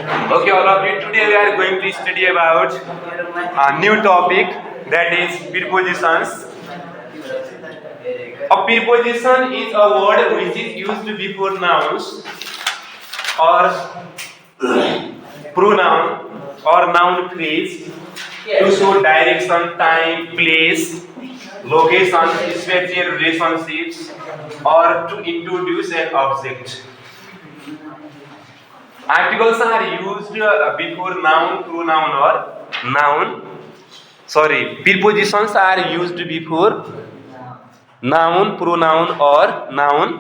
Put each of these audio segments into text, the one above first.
Okay, all of you, today we are going to study about a new topic, that is prepositions. A preposition is a word which is used before nouns or pronoun or noun phrase to show direction, time, place, location, spatial relationships, or to introduce an object. Articles are used before noun, pronoun, or noun. Sorry, prepositions are used before noun, pronoun, or noun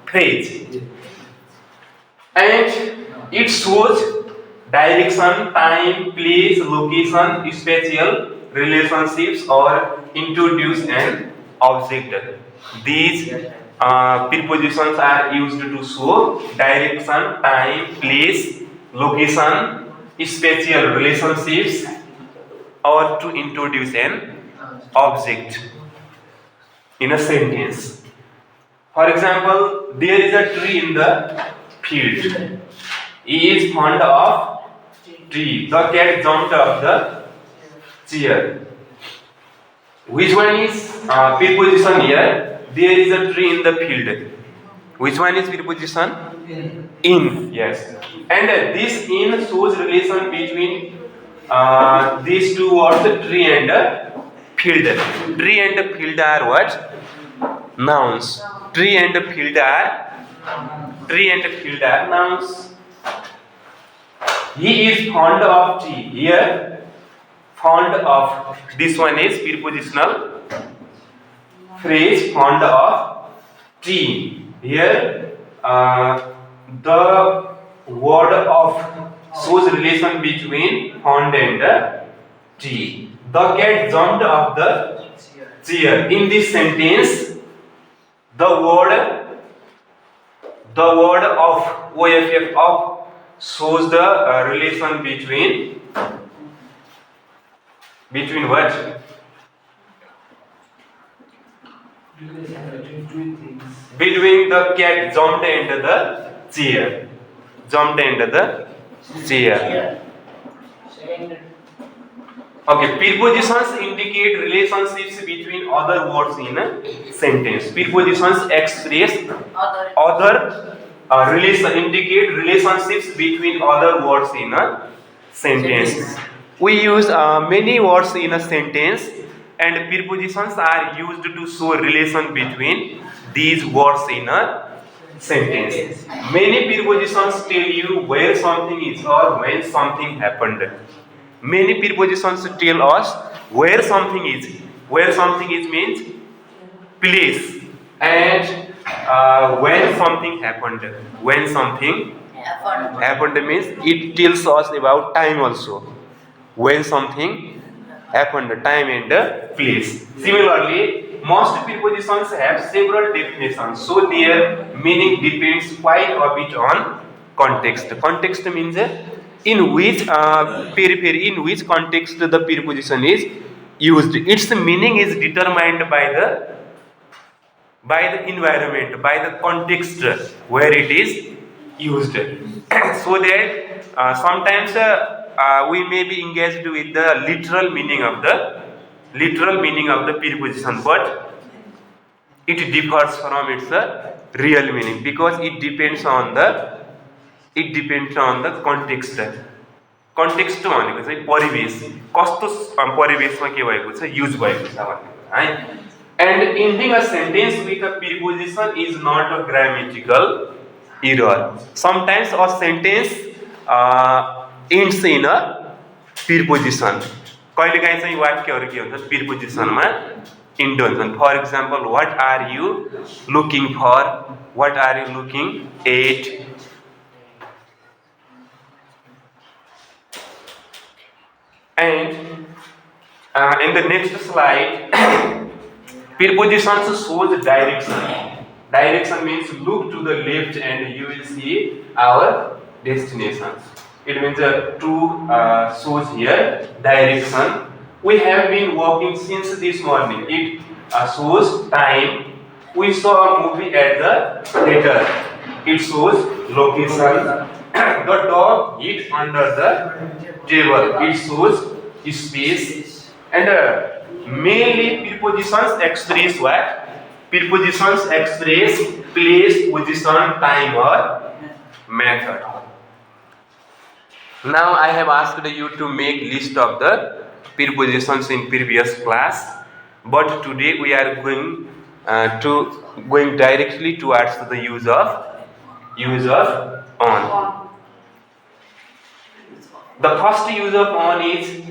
phrase, and it shows direction, time, place, location, spatial relationships, or introduce an object. These prepositions are used to show direction, time, place, location, spatial relationships, or to introduce an object in a sentence. For example, there is a tree in the field. He is fond of tree. The cat jumped off the chair. Which one is preposition here? There is a tree in the field. Which one is preposition? In. Yes. And this in shows relation between these two words, tree and field. Tree and field are what? Nouns. Tree and field are nouns. He is fond of tea. Here, fond of. This one is prepositional phrase, fond of tea. Here, the word of shows relation between fond and tea. The cat jumped off the chair. In this sentence, the word of OFF of shows the relation between what? Between the cat jumped into the chair. Okay, prepositions indicate relationships between other words in a sentence. Prepositions express indicate relationships between other words in a sentence. We use many words in a sentence, and prepositions are used to show relation between these words in a sentence. Many prepositions tell you where something is or when something happened. Many prepositions tell us where something is. Where something is means place, and when something happened. When something happened means it tells us about time also. When something happened, time and place. Similarly, most prepositions have several definitions, so their meaning depends quite a bit on context. Context means in which in which context the preposition is used. Its meaning is determined by the environment, by the context where it is used. So that sometimes we may be engaged with the literal meaning of the preposition, but it differs from its real meaning because it depends on the context. Context भनेको चाहिँ परिवेश, कस्तो परिवेशमा के भएको छ, use भएको छ भन्ने है. And ending a sentence with a preposition is not a grammatical error. Sometimes a sentence ends in a preposition. कहिलेकाहीँ चाहिँ वाक्यहरू के हुन्छ prepositionमा end हुन्छन्. For example, what are you looking for? What are you looking at? And in the next slide, prepositions shows direction. Direction means look to the left and you will see our destinations. It means to shows here direction. We have been walking since this morning. It shows time. We saw a movie at the theater. It shows location. The dog eats under the table. It shows space. And mainly prepositions express what? Prepositions express place, position, time, or method. Now I have asked you to make list of the prepositions in previous class, but today we are going directly towards the use of on. The first use of on is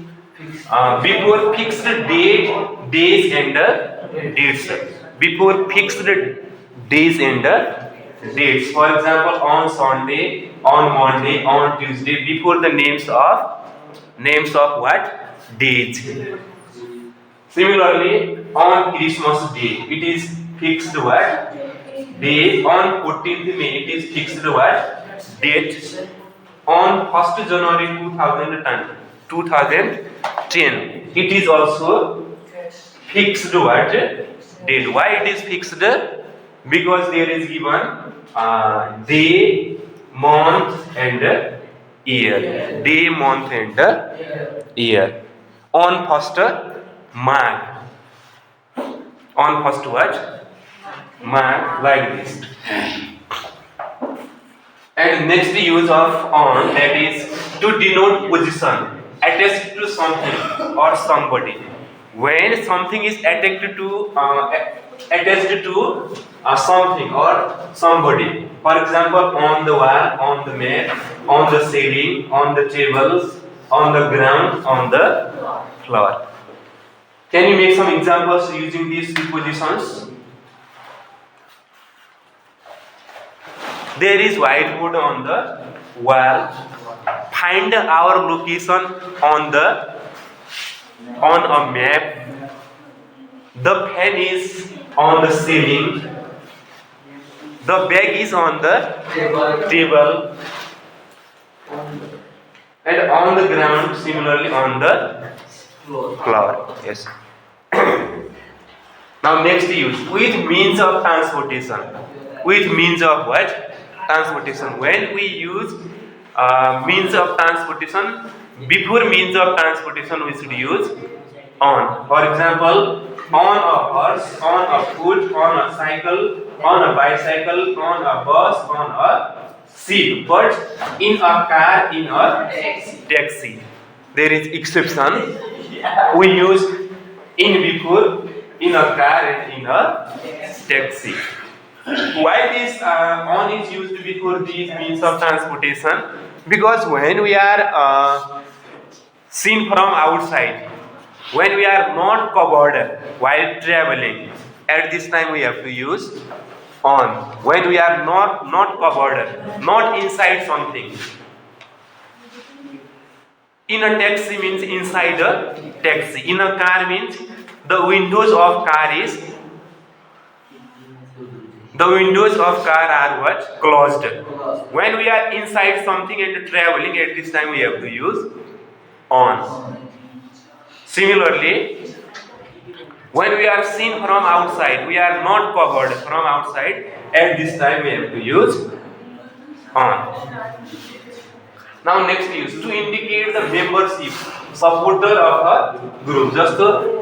before fixed date, days and dates. Before fixed days and dates. For example, on Sunday, on Monday, on Tuesday. Before the names of what? Days. Similarly, on Christmas Day, it is fixed what? Day. On 14th May, it is fixed what? Date. On 1st January 2010, it is also fixed what? Date. Why it is fixed? Because there is given day, month and year. Day, month and year. On 1st March. On 1st what? March, like this. And next use of on, that is to denote position attached to something or somebody. When something is attached to something or somebody. For example, on the wall, on the mat, on the ceiling, on the tables, on the ground, on the floor. Can you make some examples using these prepositions? There is whiteboard on the wall. Find our location on a map. The pen is on the ceiling. The bag is on the table. And on the ground, similarly on the floor. Yes. Now next use with means of transportation. With means of what? Transportation. When we use means of transportation, before means of transportation we should use on. For example, on a horse, on a foot, on a cycle, on a bicycle, on a bus, on a ship. But in a car, in a taxi. There is exception. We use in before in a car and in a taxi. Why this on is used before these means of transportation? Because when we are seen from outside, when we are not covered while traveling, at this time we have to use on. When we are not covered, not inside something. In a taxi means inside a taxi. In a car means the windows of car are what? Closed. When we are inside something and traveling, at this time we have to use on. Similarly, when we are seen from outside, we are not covered from outside, at this time we have to use on. Now next use to indicate the membership, supporter of a group. Just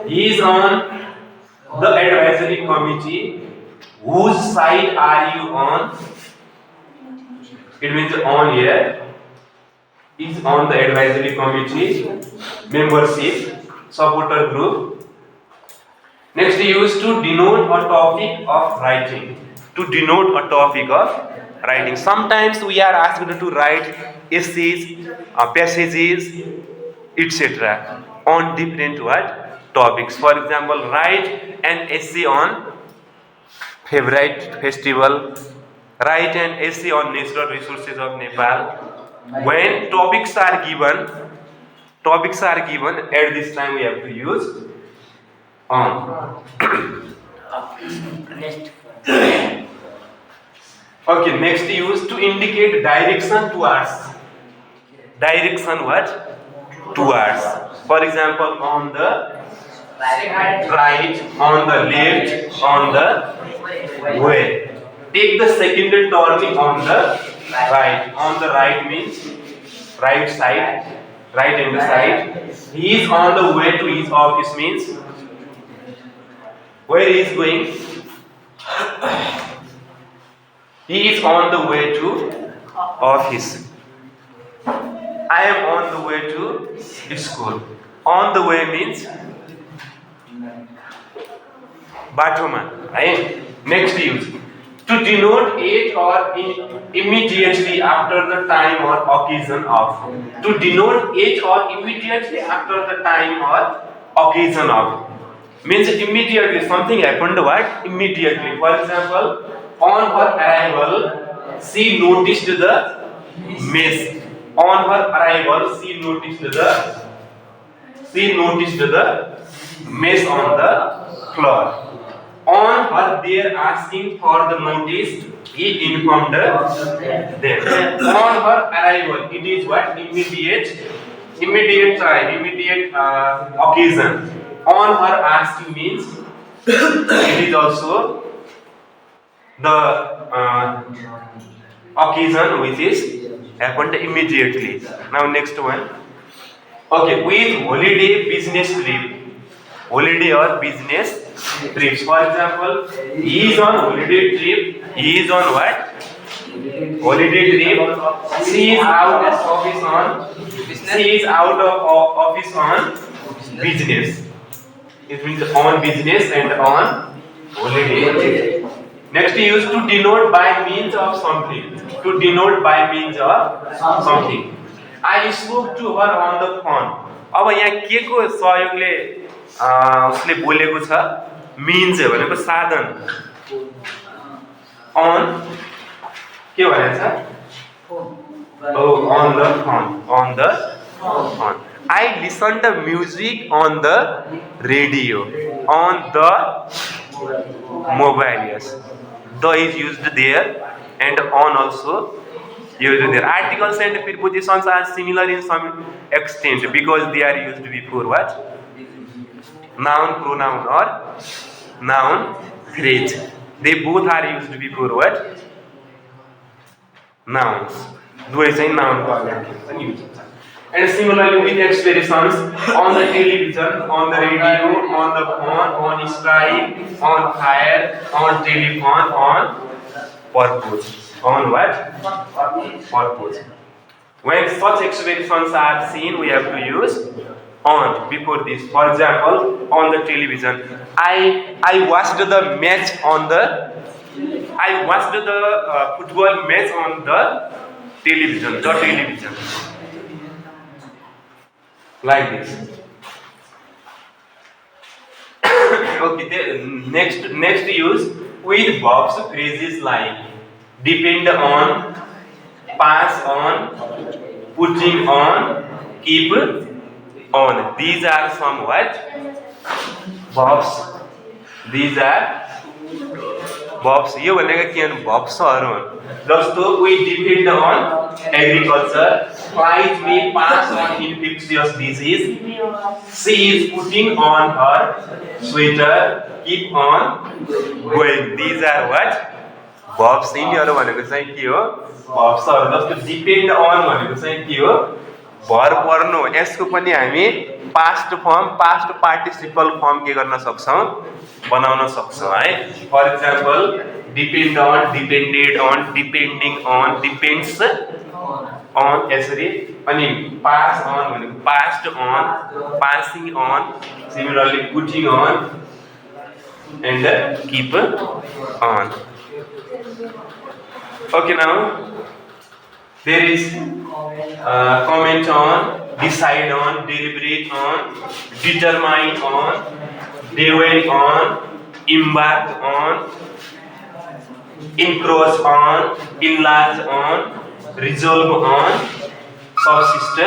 he is on the advisory committee. Whose side are you on? It means on here. Is on the advisory committee, membership, supporter group. Next use to denote a topic of writing. To denote a topic of writing. Sometimes we are asked to write essays, passages, etc. on different what? Topics. For example, write an essay on favorite festival, write an essay on natural resources of Nepal. When topics are given, at this time we have to use on. Okay, next use to indicate direction towards. Direction what? Towards. For example, on the right, on the left, on the way. Take the second turning on the Right. On the right means right side, right hand side. He is on the way to his office means where he is going. He is on the way to office. I am on the way to school. On the way means Batoma. Right? Next use. To denote age or immediately after the time or occasion of. To denote age or immediately after the time or occasion of. Means immediately, something happened what? Immediately. For example, on her arrival, she noticed the mess. On her arrival, she noticed the mess on the floor. On her there asking for the notice, he informed them. On her arrival, it is what? Immediate occasion. On her asking means it is also the occasion which is happened immediately. Now next one. Okay, with holiday business trip. Holiday or business trips. For example, he is on holiday trip. He is on what? Holiday trip. She is out of office on. She is out of office on business. It means on business and on holiday. Next, use to denote by means of something. To denote by means of something. I spoke to her on the phone. अब यहाँ के को सहयोगले उसले बोलेको छ means भनेको साधन on के भनेको छ oh on the phone I listened the music on the radio on the mobile. Yes, the is used there and on also used there. Articles and prepositions are similar in some extent because they are used before what? Noun, pronoun or noun phrase. They both are used before what? Nouns. दुवै चाहिँ noun को अगाडि use हुन्छ. And similarly with expressions on the television, on the radio, on the phone, on strike, on fire, on telephone, on purpose. On what? Purpose. When such expressions are seen, we have to use on before this. For example, on the television, I watched the match on the. I watched the football match on the television. The television. Like this. Okay. Next use with verbs phrases like depend on, pass on, putting on, keep on. These are some what? Verbs. These are verbs. यो भनेको के हो? verbsहरु हुन्. जस्तो we depend on agriculture. Flies may pass on infectious disease. She is putting on her sweater. Keep on going. These are what? Verbs. यिनीहरु भनेको चाहिँ के हो? verbsहरु. जस्तो depend on भनेको चाहिँ के हो? भर पर्नु. यसको पनि हामी past form, past participle form के गर्न सक्छौं? बनाउन सक्छौं है. For example, depend on, depended on, depending on, depends on यसरी अनि pass on भनेको passed on, passing on, similarly putting on and keep on. Okay, now there is comment on, decide on, deliberate on, determine on, dwell on, embark on, encroach on, enlarge on, resolve on, subsist